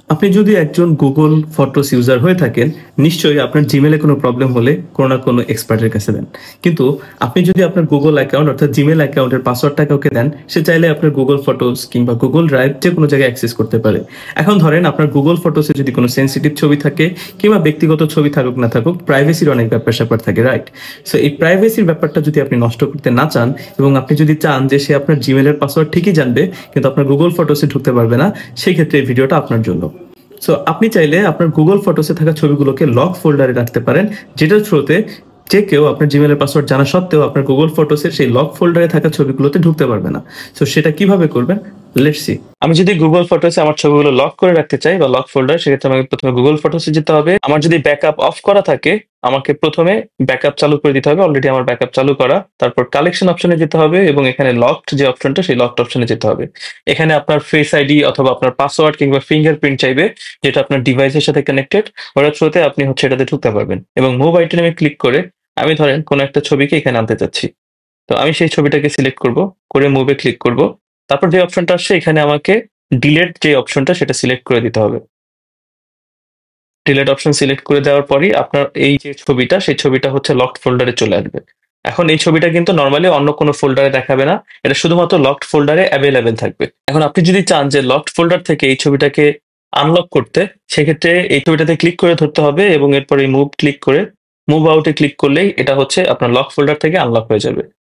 আপনি যদি একজন গুগল ফটোস ইউজার হয়ে থাকেন, নিশ্চয়ই আপনার জিমেলে কোনো প্রবলেম হলে কোনো না কোনো এক্সপার্টের কাছে দেন। কিন্তু আপনি যদি আপনার গুগল অ্যাকাউন্ট অর্থাৎ জিমেল অ্যাকাউন্টের পাসওয়ার্ডটা কাউকে দেন, সে চাইলে আপনার গুগল ফটোস কিংবা গুগল ড্রাইভ যেকোনো জায়গায় অ্যাক্সেস করতে পারে। এখন ধরেন আপনার গুগল ফটোসে যদি কোনো সেনসিটিভ ছবি থাকে কিংবা ব্যক্তিগত ছবি থাকুক না থাকুক, প্রাইভেসির অনেক ব্যাপার-স্যাপার থাকে, রাইট? সো এই প্রাইভেসির ব্যাপারটা যদি আপনি নষ্ট করতে না চান এবং আপনি যদি চান যে সে আপনার জিমেলের পাসওয়ার্ড ঠিকই জানবে কিন্তু আপনার গুগল ফটোসে ঢুকতে পারবে না, সেই ক্ষেত্রে এই ভিডিওটা আপনার জন্য। সো আপনি চাইলে আপনার গুগল ফটোসে থাকা ছবিগুলোকে লক ফোল্ডারে রাখতে পারেন, যেটার থ্রুতে যে কেউ আপনার জিমেলের পাসওয়ার্ড জানা সত্ত্বেও আপনার গুগল ফটোসের সেই লক ফোল্ডারে থাকা ছবিগুলোতে ঢুকতে পারবে না। সো সেটা কিভাবে করবেন, লেটস সি। আমি যদি গুগল ফটোসে আমার ছবিগুলো লক করে রাখতে চাই বা লক ফোল্ডার, সেক্ষেত্রে আমাকে প্রথমে গুগল ফটোসে যেতে হবে। আমার যদি ব্যাকআপ অফ করা থাকে, আমাকে প্রথমে ব্যাকআপ চালু করে দিতে হবে। অলরেডি আমার ব্যাকআপ চালু করা। তারপর কালেকশন অপশনে যেতে হবে এবং এখানে লকড যে অপশনটা, সেই লকড অপশনে যেতে হবে। এখানে আপনার ফেস আইডি অথবা আপনার পাসওয়ার্ড কিংবা ফিঙ্গারপ্রিন্ট চাইবে, যেটা আপনার ডিভাইসের সাথে কানেক্টেড। ওটার থ্রুতে আপনি এটাতে ঢুকতে পারবেন এবং মুভ আইটেমে ক্লিক করে আমি ধরেন কোনো একটা ছবিকে এখানে আনতে চাচ্ছি। তো আমি সেই ছবিটাকে সিলেক্ট করব, করে মুভে ক্লিক করব। তারপর যে অপশনটা আসছে এখানে আমাকে ডিলেট যে অপশনটা সেটা সিলেক্ট করে দিতে হবে। ডিলেট অপশন সিলেক্ট করে দেওয়ার পরই আপনার এই যে ছবিটা, সেই ছবিটা লকড ফোল্ডারে চলে আসবে। এখন এই ছবিটা কিন্তু নরমালি অন্য কোনো ফোল্ডারে দেখাবে না, এটা শুধুমাত্র লকড ফোল্ডারে অ্যাভেলেবেল থাকবে। এখন আপনি যদি চান যে লকড ফোল্ডার থেকে এই ছবিটাকে আনলক করতে, সেক্ষেত্রে এই ছবিটাতে ক্লিক করে ধরতে হবে এবং এরপর এই মুভ ক্লিক করে মুভ আউটে ক্লিক করলেই এটা আপনার লক ফোল্ডার থেকে আনলক হয়ে যাবে।